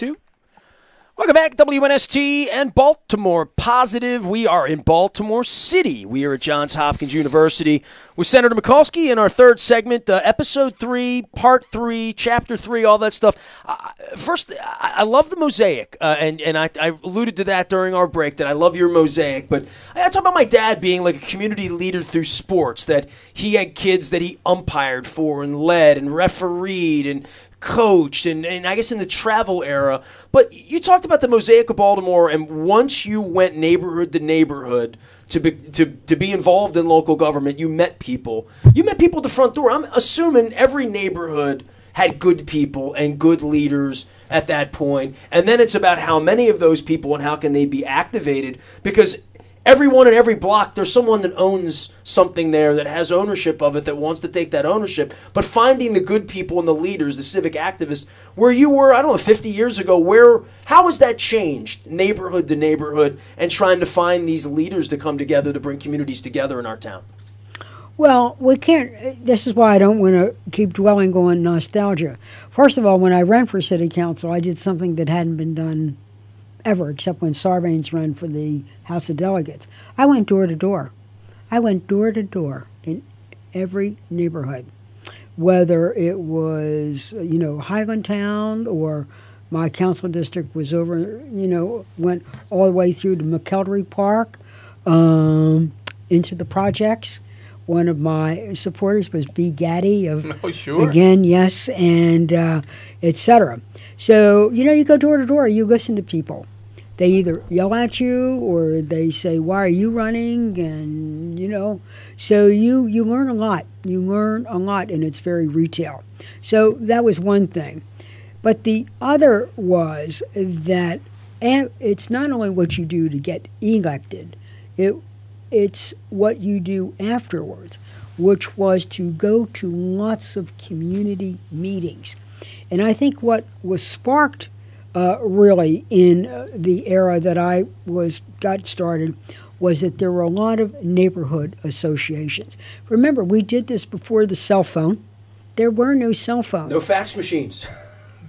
2. Welcome back, WNST and Baltimore Positive. We are in Baltimore City. We are at Johns Hopkins University with Senator Mikulski in our third segment, Episode 3, Part 3, Chapter 3, all that stuff. First, I love the mosaic, and I alluded to that during our break, that I love your mosaic. But I talk about my dad being like a community leader through sports, that he had kids that he umpired for and led and refereed and coached, and I guess in the travel era. But you talked about the mosaic of Baltimore, and once you went neighborhood to neighborhood to be involved in local government, you met people. You met people at the front door. I'm assuming every neighborhood had good people and good leaders at that point. And then it's about how many of those people and how can they be activated, because everyone in every block, there's someone that owns something there, that has ownership of it, that wants to take that ownership. But finding the good people and the leaders, the civic activists, where you were, I don't know, 50 years ago, how has that changed, neighborhood to neighborhood, and trying to find these leaders to come together to bring communities together in our town? Well, we can't, this is why I don't want to keep dwelling on nostalgia. First of all, when I ran for city council, I did something that hadn't been done ever, except when Sarbanes ran for the House of Delegates. I went door to door. I went door to door in every neighborhood, whether it was, Highland Town, or my council district was over, went all the way through to McKeltry Park, into the projects. One of my supporters was B. Gaddy of, again, yes, and et cetera. So, you go door to door, you listen to people. They either yell at you or they say, why are you running? And, so you learn a lot. You learn a lot, and it's very retail. So that was one thing. But the other was that it's not only what you do to get elected, it's what you do afterwards, which was to go to lots of community meetings. And I think what was sparked really in the era that I got started was that there were a lot of neighborhood associations. Remember, we did this before the cell phone. There were no cell phones. No fax machines.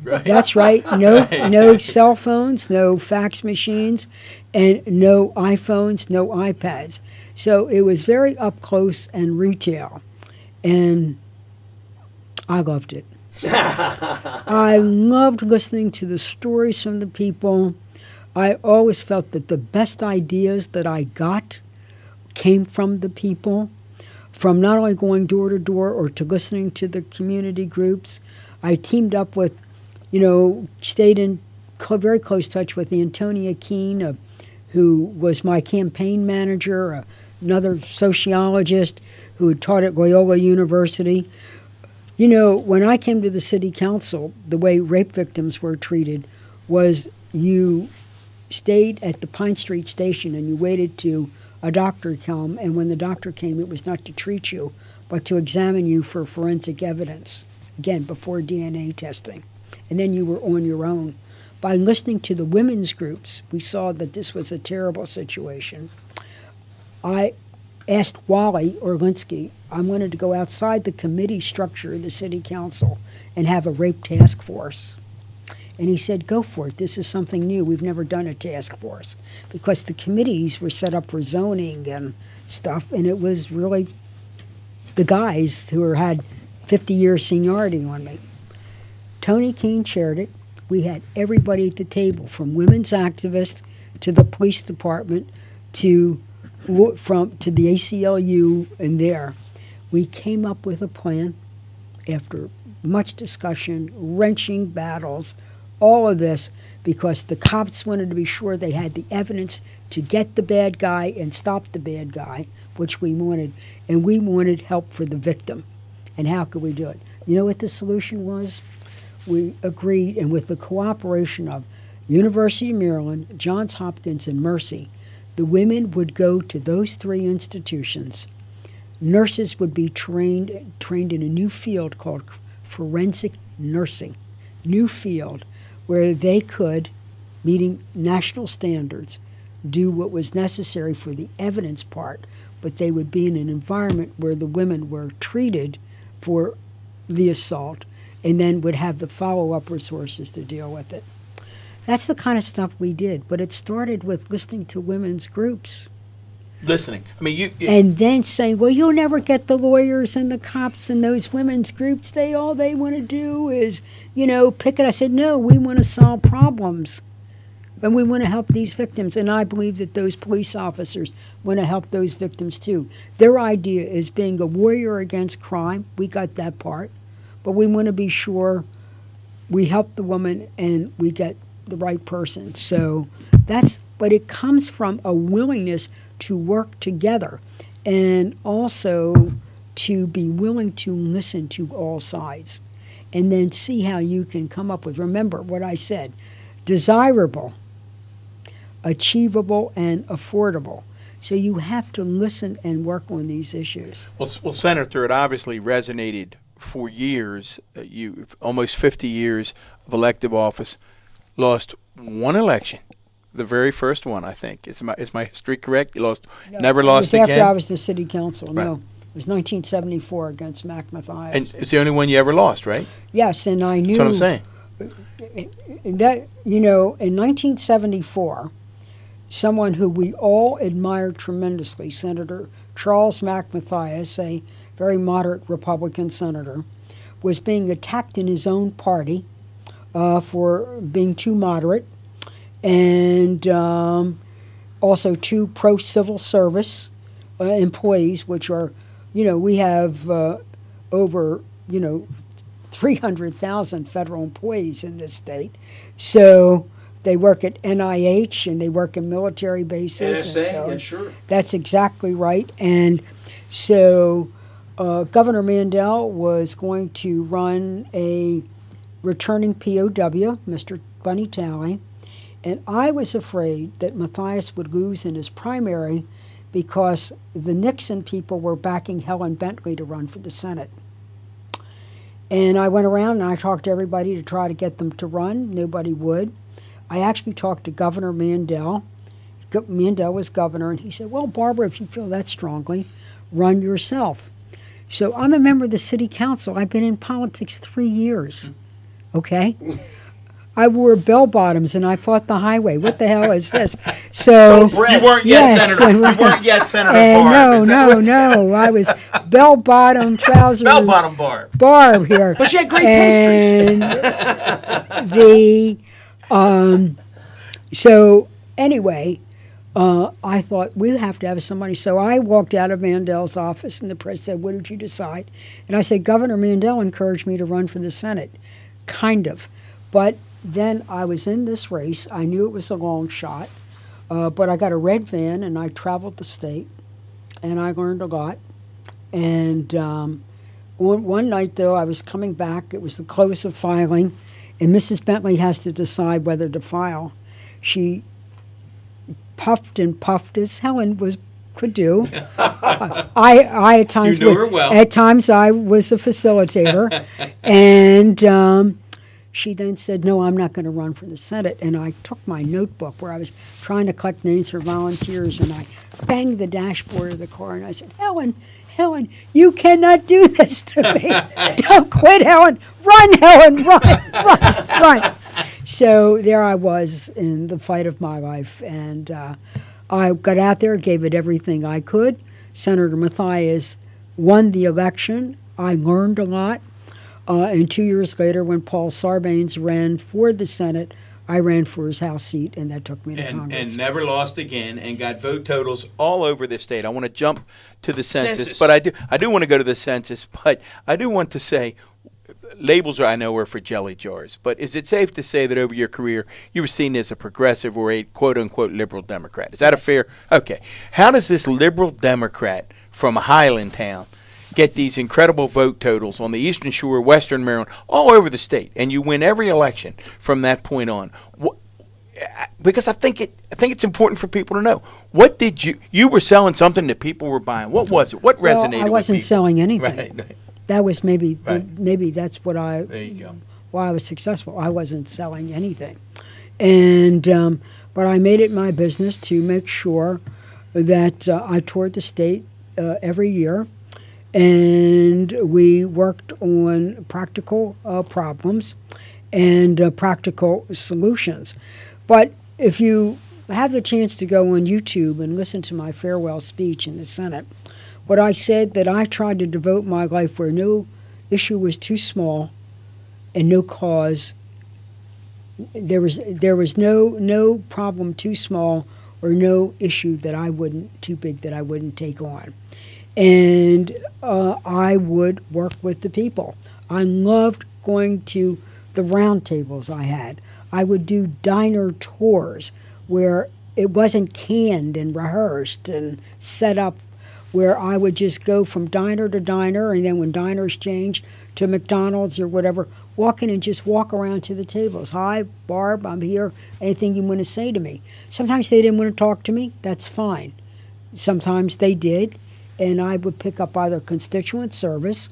Right. That's right. No cell phones, no fax machines, and no iPhones, no iPads. So it was very up close and retail, and I loved it. I loved listening to the stories from the people. I always felt that the best ideas that I got came from the people, from not only going door to door or to listening to the community groups. I teamed up with, stayed in very close touch with Antonia Keene, who was my campaign manager, another sociologist who had taught at Loyola University. When I came to the city council, the way rape victims were treated was you stayed at the Pine Street station and you waited till a doctor come, and when the doctor came, it was not to treat you, but to examine you for forensic evidence, again, before DNA testing. And then you were on your own. By listening to the women's groups, we saw that this was a terrible situation. I asked Wally Orlinsky, I wanted to go outside the committee structure of the city council and have a rape task force. And he said, go for it. This is something new. We've never done a task force. Because the committees were set up for zoning and stuff, and it was really the guys who had 50 years seniority on me. Tony Keene chaired it. We had everybody at the table, from women's activists to the police department to the ACLU and there. We came up with a plan after much discussion, wrenching battles, all of this, because the cops wanted to be sure they had the evidence to get the bad guy and stop the bad guy, which we wanted. And we wanted help for the victim. And how could we do it? You know what the solution was? We agreed, and with the cooperation of University of Maryland, Johns Hopkins, and Mercy, the women would go to those three institutions. Nurses would be trained in a new field called forensic nursing, new field where they could, meeting national standards, do what was necessary for the evidence part, but they would be in an environment where the women were treated for the assault and then would have the follow-up resources to deal with it. That's the kind of stuff we did. But it started with listening to women's groups. Listening. I mean, you and then saying, well, you'll never get the lawyers and the cops and those women's groups. All they want to do is, pick it. I said, no, we want to solve problems. And we want to help these victims. And I believe that those police officers want to help those victims too. Their idea is being a warrior against crime. We got that part. But we want to be sure we help the woman and we get the right person. So but it comes from a willingness to work together and also to be willing to listen to all sides and then see how you can come up with, remember what I said, desirable, achievable, and affordable. So you have to listen and work on these issues. Well, Senator, it obviously resonated for years. You almost 50 years of elective office, lost one election. The very first one, I think. Is my history correct? You never lost again? After I was the city council. Right. No, it was 1974 against Mac Mathias. And it's the only one you ever lost, right? Yes, and I knew. That's what I'm saying. That, in 1974, someone who we all admired tremendously, Senator Charles Mac Mathias, a very moderate Republican senator, was being attacked in his own party for being too moderate. And also two pro-civil service employees, which are, we have over, 300,000 federal employees in this state. So they work at NIH and they work in military bases. NSA, so yeah, sure. That's exactly right. And so Governor Mandel was going to run a returning POW, Mr. Bunny Talley. And I was afraid that Mathias would lose in his primary because the Nixon people were backing Helen Bentley to run for the Senate. And I went around and I talked to everybody to try to get them to run. Nobody would. I actually talked to Governor Mandel. Mandel was governor, and he said, well, Barbara, if you feel that strongly, run yourself. So I'm a member of the city council. I've been in politics 3 years, okay? I wore bell bottoms and I fought the highway. What the hell is this? So you weren't yet Senator. You weren't yet Senator Barb. No. I was bell bottom trousers. Bell bottom Barb. Barb here. But she had great pastries. So anyway, I thought we'll have to have somebody. So I walked out of Mandel's office and the press said, "What did you decide?" And I said, "Governor Mandel encouraged me to run for the Senate," kind of, but. Then I was in this race. I knew it was a long shot, but I got a red van and I traveled the state, and I learned a lot. And one night, though, I was coming back. It was the close of filing, and Mrs. Bentley has to decide whether to file. She puffed and puffed as Helen could do. I at times you knew her well. At times I was a facilitator, and. She then said, "No, I'm not going to run for the Senate." And I took my notebook where I was trying to collect names for volunteers, and I banged the dashboard of the car, and I said, Helen, you cannot do this to me. Don't quit, Helen. Run, Helen, run. So there I was in the fight of my life, and I got out there, gave it everything I could. Senator Mathias won the election. I learned a lot. And 2 years later, when Paul Sarbanes ran for the Senate, I ran for his House seat, and that took me to Congress. And never lost again, and got vote totals all over the state. I want to jump to the census. But I do want to go to the census, but I do want to say, labels I know are for jelly jars, but is it safe to say that over your career, you were seen as a progressive or a quote-unquote liberal Democrat? Is that a fair? Okay. How does this liberal Democrat from a Highland town get these incredible vote totals on the Eastern Shore, Western Maryland, all over the state, and you win every election from that point on? Because I think it's important for people to know. What did you were selling something that people were buying? What was it? What resonated with people? I wasn't selling anything. Right. That was maybe Right. That's what There you go. why I was successful. I wasn't selling anything, and but I made it my business to make sure that I toured the state every year. And we worked on practical problems. and practical solutions. But if you have the chance to go on YouTube and listen to my farewell speech in the Senate, what I said that I tried to devote my life where no issue was too small and no cause. There was no problem too small or no issue that I wouldn't too big that I wouldn't take on, and I would work with the people. I loved going to the round tables I had. I would do diner tours where it wasn't canned and rehearsed and set up, where I would just go from diner to diner, and then when diners changed to McDonald's or whatever, walk in and just walk around to the tables. Hi, Barb, I'm here. Anything you want to say to me? Sometimes they didn't want to talk to me. That's fine. Sometimes they did, and I would pick up either constituent service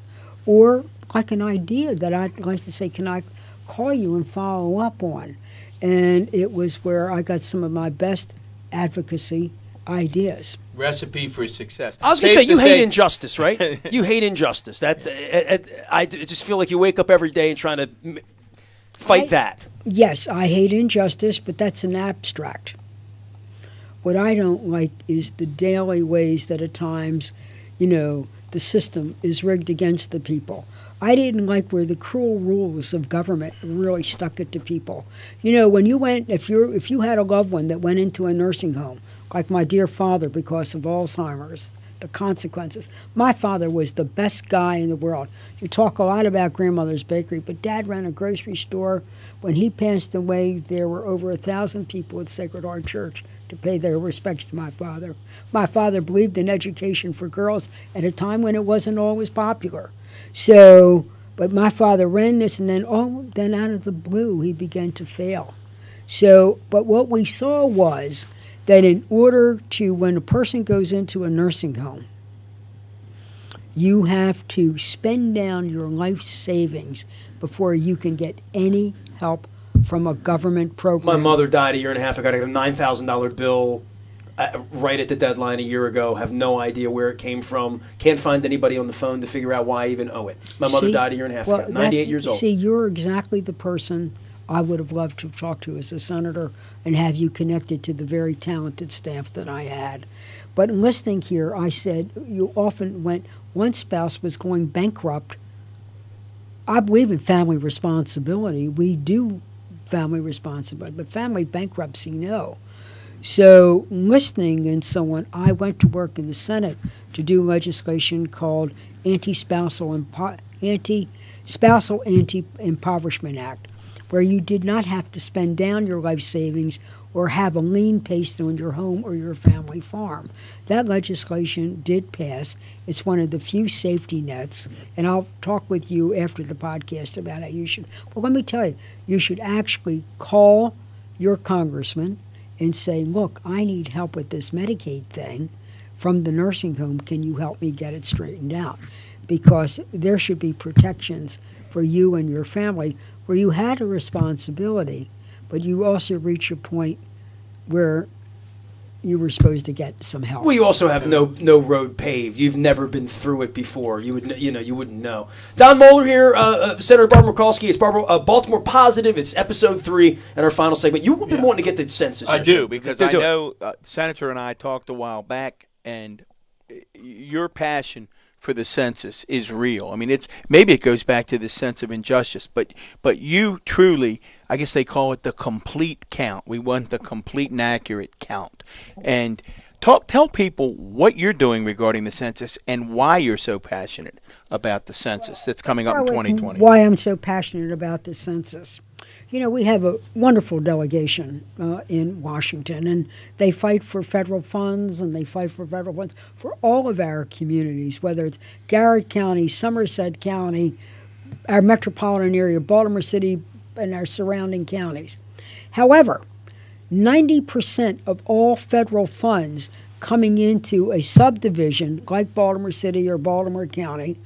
or like an idea that I'd like to say, can I call you and follow up on? And it was where I got some of my best advocacy ideas. Recipe for success. I was going to say, you hate injustice, right? You hate injustice. That I just feel like you wake up every day and trying to fight that. Yes, I hate injustice, but that's an abstract. What I don't like is the daily ways that at times, the system is rigged against the people. I didn't like where the cruel rules of government really stuck it to people. When you went, if you had a loved one that went into a nursing home, like my dear father because of Alzheimer's, the consequences. My father was the best guy in the world. You talk a lot about grandmother's bakery, but Dad ran a grocery store. When he passed away, there were over 1,000 people at Sacred Heart Church to pay their respects to my father. My father believed in education for girls at a time when it wasn't always popular. So, but my father ran this, and then out of the blue, he began to fail. So, but what we saw was that in order to, when a person goes into a nursing home, you have to spend down your life savings before you can get any help from a government program. My mother died a year and a half ago. I got a $9,000 bill right at the deadline a year ago. Have no idea where it came from. Can't find anybody on the phone to figure out why I even owe it. My mother died a year and a half ago, 98 years old. See, you're exactly the person I would have loved to talk to as a senator and have you connected to the very talented staff that I had. But in listening here, I said you often went, one spouse was going bankrupt. I believe in family responsibility. We do family responsibility, but family bankruptcy, no. So listening and so on, I went to work in the Senate to do legislation called Anti-Spousal Anti-Impoverishment Act, where you did not have to spend down your life savings or have a lien placed on your home or your family farm. That legislation did pass. It's one of the few safety nets, and I'll talk with you after the podcast about how you should. Well, let me tell you, you should actually call your congressman and say, look, I need help with this Medicaid thing from the nursing home. Can you help me get it straightened out? Because there should be protections for you and your family where you had a responsibility, but you also reach a point where you were supposed to get some help. Well, you also have no road paved. You've never been through it before. You wouldn't know. Don Moeller here, Senator Barbara Mikulski. It's Baltimore Positive. It's episode 3 and our final segment. You've been wanting to get the census. I do, because I know Senator and I talked a while back, and your passion for the census is real. I mean, maybe it goes back to the sense of injustice, but you truly, I guess they call it the complete count. We want the complete and accurate count. And tell people what you're doing regarding the census and why you're so passionate about the census that's coming up in 2020. Why I'm so passionate about the census. We have a wonderful delegation in Washington, and they fight for federal funds, and they fight for federal funds for all of our communities, whether it's Garrett County, Somerset County, our metropolitan area, Baltimore City, and our surrounding counties. However, 90% of all federal funds coming into a subdivision like Baltimore City or Baltimore County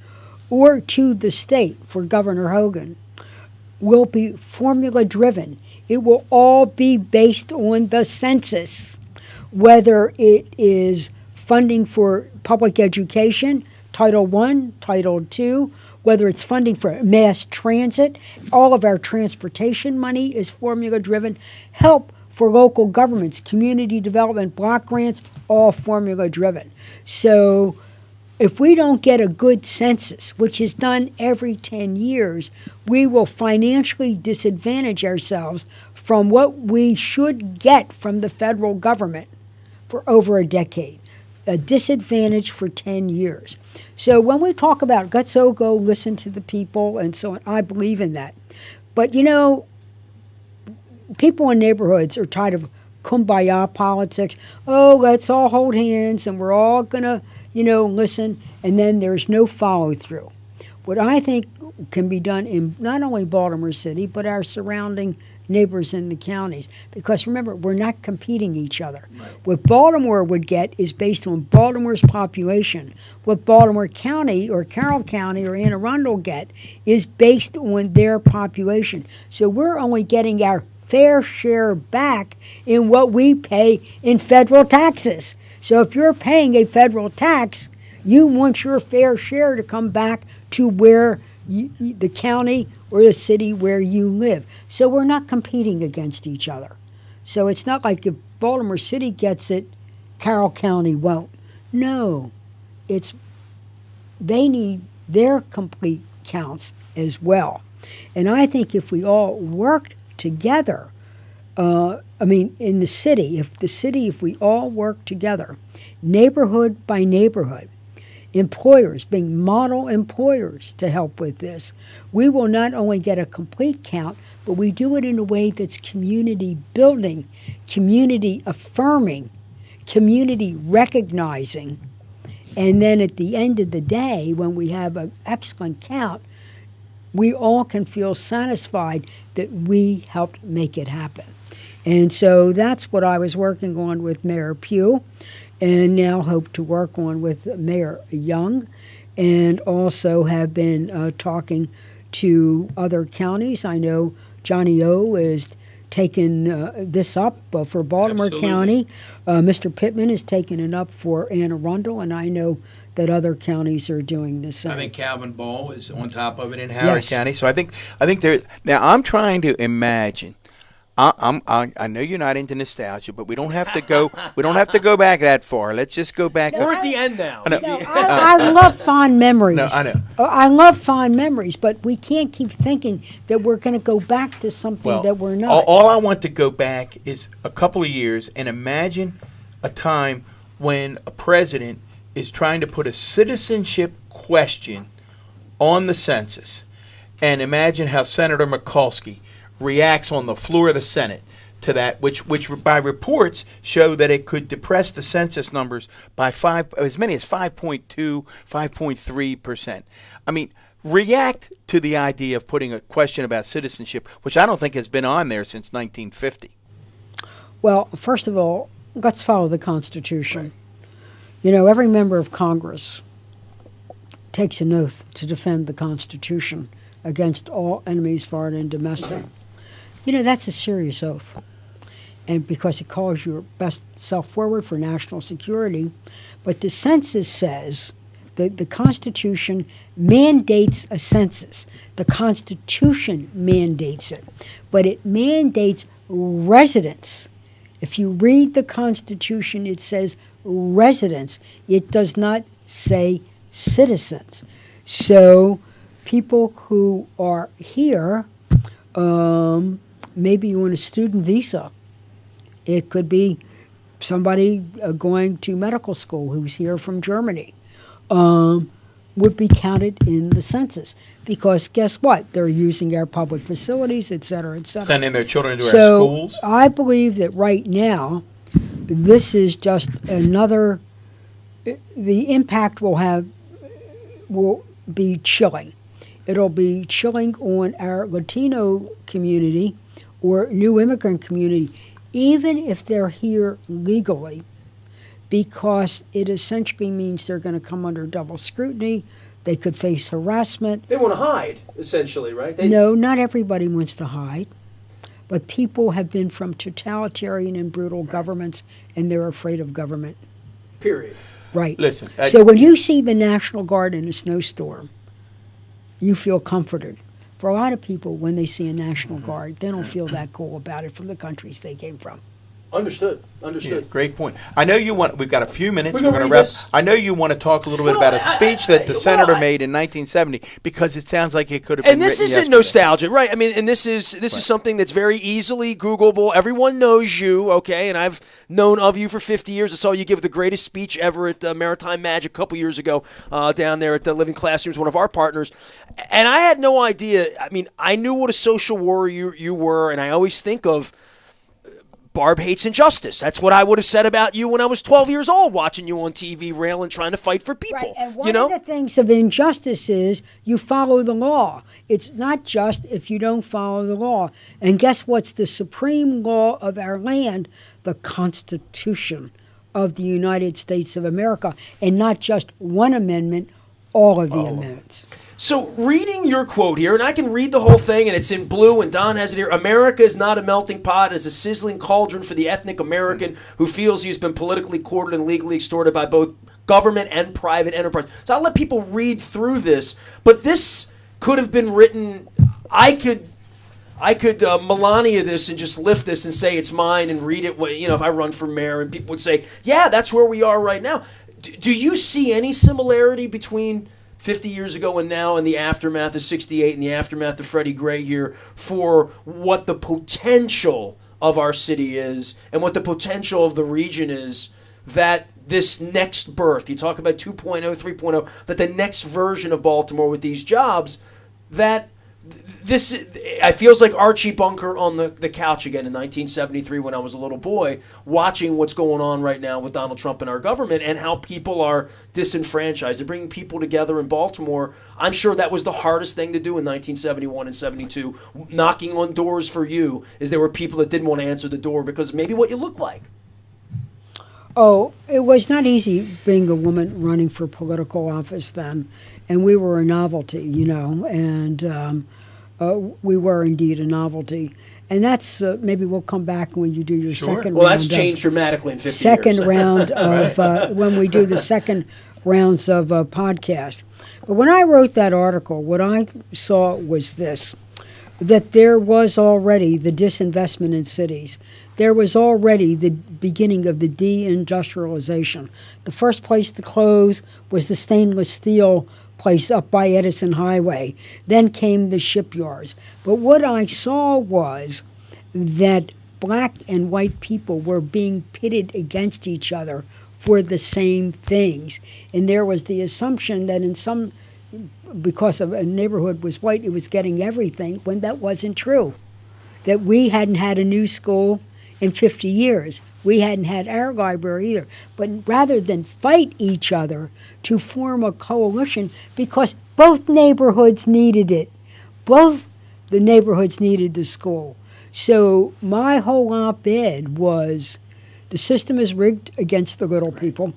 or to the state for Governor Hogan will be formula driven. It will all be based on the census, whether it is funding for public education, Title I, Title II, whether it's funding for mass transit, all of our transportation money is formula driven. Help for local governments, community development, block grants, all formula driven. So if we don't get a good census, which is done every 10 years, we will financially disadvantage ourselves from what we should get from the federal government for over a decade. A disadvantage for 10 years. So when we talk about let's all go listen to the people and so on, I believe in that. But people in neighborhoods are tired of kumbaya politics. Oh, let's all hold hands and we're all going to, listen. And then there's no follow through. What I think can be done in not only Baltimore City, but our surrounding neighbors in the counties. Because remember, we're not competing each other. Right. What Baltimore would get is based on Baltimore's population. What Baltimore County or Carroll County or Anne Arundel get is based on their population. So we're only getting our fair share back in what we pay in federal taxes. So if you're paying a federal tax, you want your fair share to come back to where the county or the city where you live. So we're not competing against each other. So it's not like if Baltimore City gets it, Carroll County won't. No, they need their complete counts as well. And I think if we all worked together, in the city, if we all work together, neighborhood by neighborhood, employers being model employers to help with this, we will not only get a complete count, but we do it in a way that's community building, community affirming, community recognizing. And then at the end of the day, when we have an excellent count, we all can feel satisfied that we helped make it happen. And so that's what I was working on with Mayor Pugh, and now hope to work on with Mayor Young, and also have been talking to other counties. I know Johnny O is taking this up for Baltimore Absolutely. County. Mr. Pittman is taking it up for Anne Arundel, and I know that other counties are doing the same. I think Calvin Ball is on top of it in Howard County. So I think there. Now I'm trying to imagine. I know you're not into nostalgia, but we don't have to go. We don't have to go back that far. Let's just go back. We're at the end now. I love fond memories. No, I know. I love fond memories, but we can't keep thinking that we're going to go back to something that we're not. All I want to go back is a couple of years and imagine a time when a president is trying to put a citizenship question on the census, and imagine how Senator Mikulski reacts on the floor of the Senate to that, which by reports show that it could depress the census numbers by as many as 5.2, 5.3%. I mean, react to the idea of putting a question about citizenship, which I don't think has been on there since 1950. Well, first of all, let's follow the Constitution. Right. Every member of Congress takes an oath to defend the Constitution against all enemies, foreign and domestic. That's a serious oath. And because it calls your best self forward for national security. But the census says that the Constitution mandates a census. The Constitution mandates it. But it mandates residents. If you read the Constitution, it says residents. It does not say citizens. So people who are here, maybe on a student visa. It could be somebody going to medical school who's here from Germany, would be counted in the census. Because guess what? They're using our public facilities, et cetera, et cetera. Sending their children to our schools. So I believe that right now, this is just another, the impact will be chilling. It'll be chilling on our Latino community or new immigrant community, even if they're here legally, because it essentially means they're going to come under double scrutiny. They could face harassment. They want to hide, essentially, right? No, not everybody wants to hide. But people have been from totalitarian and brutal governments, and they're afraid of government. Period. Right. Listen. So when you see the National Guard in a snowstorm, you feel comforted. For a lot of people, when they see a National Guard, they don't feel that cool about it from the countries they came from. Understood. Yeah, great point. I know you want. We've got a few minutes. We're going to read wrap. this. I know you want to talk a little bit about a speech that the senator made in 1970 because it sounds like it could have been. And this written isn't yesterday. nostalgia, right? I mean, and this is something that's very easily Googleable. Everyone knows you, okay? And I've known of you for 50 years. I saw you give the greatest speech ever at Maritime Magic a couple years ago down there at the Living Classrooms, one of our partners. And I had no idea. I mean, I knew what a social warrior you were, and I always think of Barb hates injustice. That's what I would have said about you when I was 12 years old, watching you on TV railing, trying to fight for people. Right, and one of the things of injustice is you follow the law. It's not just if you don't follow the law. And guess what's the supreme law of our land? The Constitution of the United States of America. And not just one amendment, all of the amendments. So reading your quote here, and I can read the whole thing, and it's in blue, and Don has it here. America is not a melting pot. It is a sizzling cauldron for the ethnic American who feels he's been politically courted and legally extorted by both government and private enterprise. So I'll let people read through this, but this could have been written. I could Melania this and just lift this and say it's mine and read it. You know, if I run for mayor, and people would say, "Yeah, that's where we are right now." Do you see any similarity between 50 years ago and now, in the aftermath of 68 and the aftermath of Freddie Gray here, for what the potential of our city is and what the potential of the region is, that this next birth, you talk about 2.0, 3.0, that the next version of Baltimore with these jobs, that this, it feels like Archie Bunker on the couch again in 1973 when I was a little boy, watching what's going on right now with Donald Trump and our government and how people are disenfranchised. They're bringing people together in Baltimore. I'm sure that was the hardest thing to do in 1971 and 72, knocking on doors for you, is there were people that didn't want to answer the door because maybe what you look like. Oh, it was not easy being a woman running for political office then. And we were a novelty, you know, and we were indeed a novelty. And that's, maybe we'll come back when you do your second round. Well, that's changed dramatically in 50 years. Second round of, when we do the second rounds of podcast. But when I wrote that article, what I saw was this, that there was already the disinvestment in cities. There was already the beginning of the deindustrialization. The first place to close was the stainless steel place up by Edison Highway. Then came the shipyards. But what I saw was that black and white people were being pitted against each other for the same things. And there was the assumption that in some, because of a neighborhood was white, it was getting everything, when that wasn't true. That we hadn't had a new school in 50 years. We hadn't had our library either. But rather than fight each other to form a coalition, because both neighborhoods needed it. Both the neighborhoods needed the school. So my whole op-ed was, the system is rigged against the little people,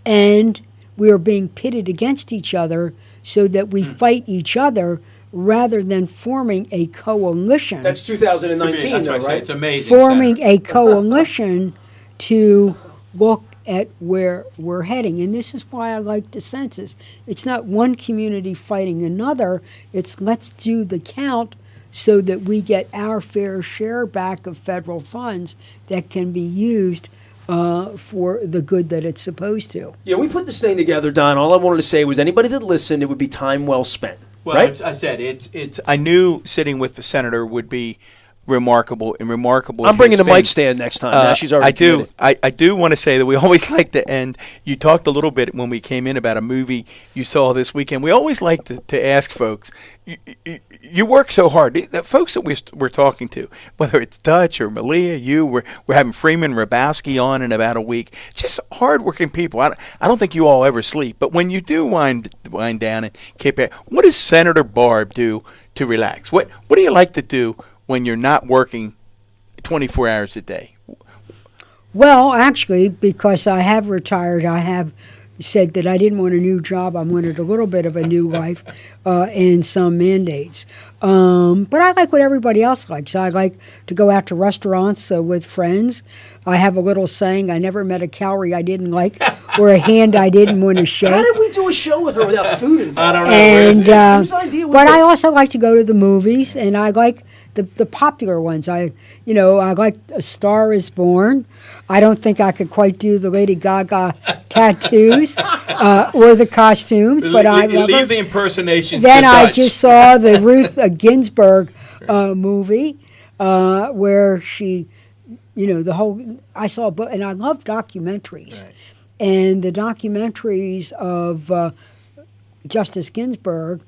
and we are being pitted against each other so that we fight each other rather than forming a coalition. That's 2019, though, right? It's amazing. Forming a coalition to look at where we're heading. And this is why I like the census. It's not one community fighting another. It's let's do the count so that we get our fair share back of federal funds that can be used for the good that it's supposed to. Yeah, we put this thing together, Don. All I wanted to say was anybody that listened, it would be time well spent. Well, right? I said it's. I knew sitting with the senator would be remarkable. I'm bringing the mic stand next time. Now she's already committed. I do want to say that we always like to end. You talked a little bit when we came in about a movie you saw this weekend. We always like to ask folks. You work so hard. The folks that we're talking to, whether it's Dutch or Malia, we're having Freeman Rabowski on in about a week. Just hardworking people. I don't think you all ever sleep. But when you do wind down and keep it, what does Senator Barb do to relax? What do you like to do when you're not working 24 hours a day? Well, actually, because I have retired, I have said that I didn't want a new job. I wanted a little bit of a new life. and some mandates. But I like what everybody else likes. I like to go out to restaurants with friends. I have a little saying, I never met a calorie I didn't like or a hand I didn't want to shake. How did we do a show with her without food involved? I don't know. And, Whose idea was but this? I also like to go to the movies, and I like the popular ones. I like A Star Is Born. I don't think I could quite do the Lady Gaga tattoos or the costumes, but I love leave her. the impersonations. Then to I Dutch. just saw the Ruth Ginsburg movie where she, the whole. I saw a book, and I love documentaries, Right. and the documentaries of Justice Ginsburg,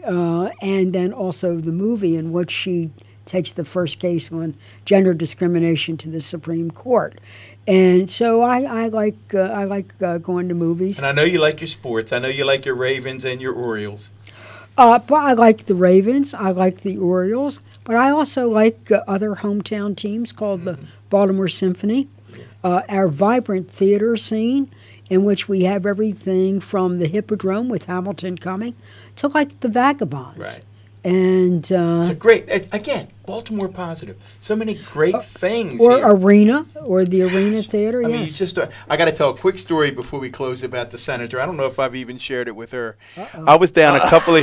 and then also the movie in which she takes the first case on gender discrimination to the Supreme Court. And so I like going to movies. And I know you like your sports. I know you like your Ravens and your Orioles. But I like the Ravens. I like the Orioles. But I also like other hometown teams called the Baltimore Symphony. Our vibrant theater scene, in which we have everything from the Hippodrome with Hamilton coming to like the Vagabonds. Right. And It's a great, again, Baltimore positive. So many great things or here. Arena, or the Arena Theater. I Yes. mean, you just. I got to tell a quick story before we close about the senator. I don't know if I've even shared it with her. I was down a couple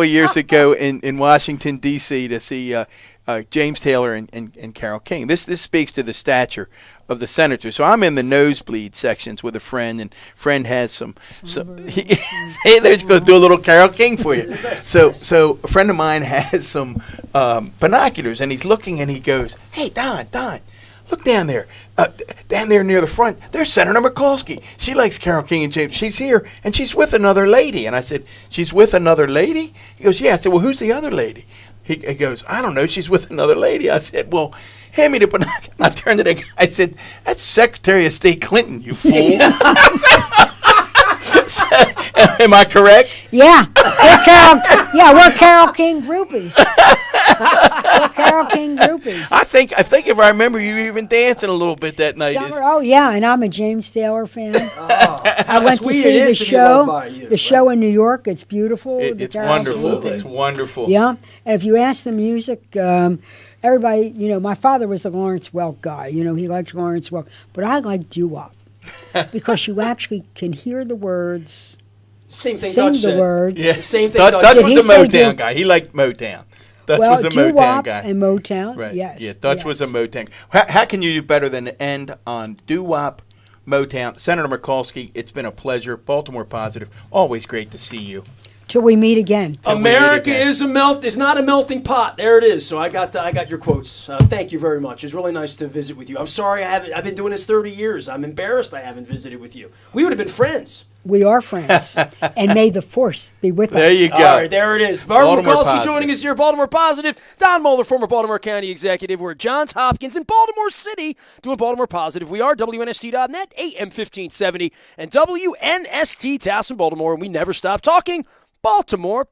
of years ago in Washington D.C. to see James Taylor and Carole King. This speaks to the stature of the senator. So I'm in the nosebleed sections with a friend, and friend has some hey, there's going to do a little Carole King for you. So a friend of mine has some binoculars, and he's looking, and he goes, "Hey, Don, look down there. Down there near the front, there's Senator Mikulski. She likes Carole King and James. She's here, and she's with another lady." And I said, "She's with another lady?" He goes, "Yeah." I said, "Well, who's the other lady?" He goes, "I don't know. She's with another lady." I said, "Well, hand me the binoculars." And I turned to the guy. I said, "That's Secretary of State Clinton, you fool." Am I correct? Yeah, we're Carole King groupies. We're Carole King groupies. I think if I remember, you were even dancing a little bit that night. Oh yeah, and I'm a James Taylor fan. I went to sweet see it the is to be loved show. by you, The show in New York. It's beautiful. the It's Carole wonderful. King. It's wonderful. Yeah, and if you ask the music, everybody, my father was a Lawrence Welk guy. He liked Lawrence Welk, but I like doo-wop because you actually can hear the words, Same thing sing Dutch the said. words. Yeah. Same thing Dutch Dutch was Did a he say Motown guy. He liked Motown. Dutch was a Motown doo-wop guy. and Motown. Right. Yes. Yeah. Dutch was a Motown. How can you do better than to end on doo-wop, Motown? Senator Mikulski, it's been a pleasure. Baltimore positive. Always great to see you. Till we meet again. America again. is not a melting pot. There it is. So I got your quotes. Thank you very much. It's really nice to visit with you. I'm sorry I've been doing this 30 years. I'm embarrassed I haven't visited with you. We would have been friends. We are friends, and may the force be with us. There you go. All right, there it is. Barbara Baltimore Mikulski Positive. joining us here, Baltimore Positive. Don Moeller, former Baltimore County Executive. We're at Johns Hopkins in Baltimore City doing Baltimore Positive. We are WNST.net, AM 1570, and WNST Towson, Baltimore, and we never stop talking Baltimore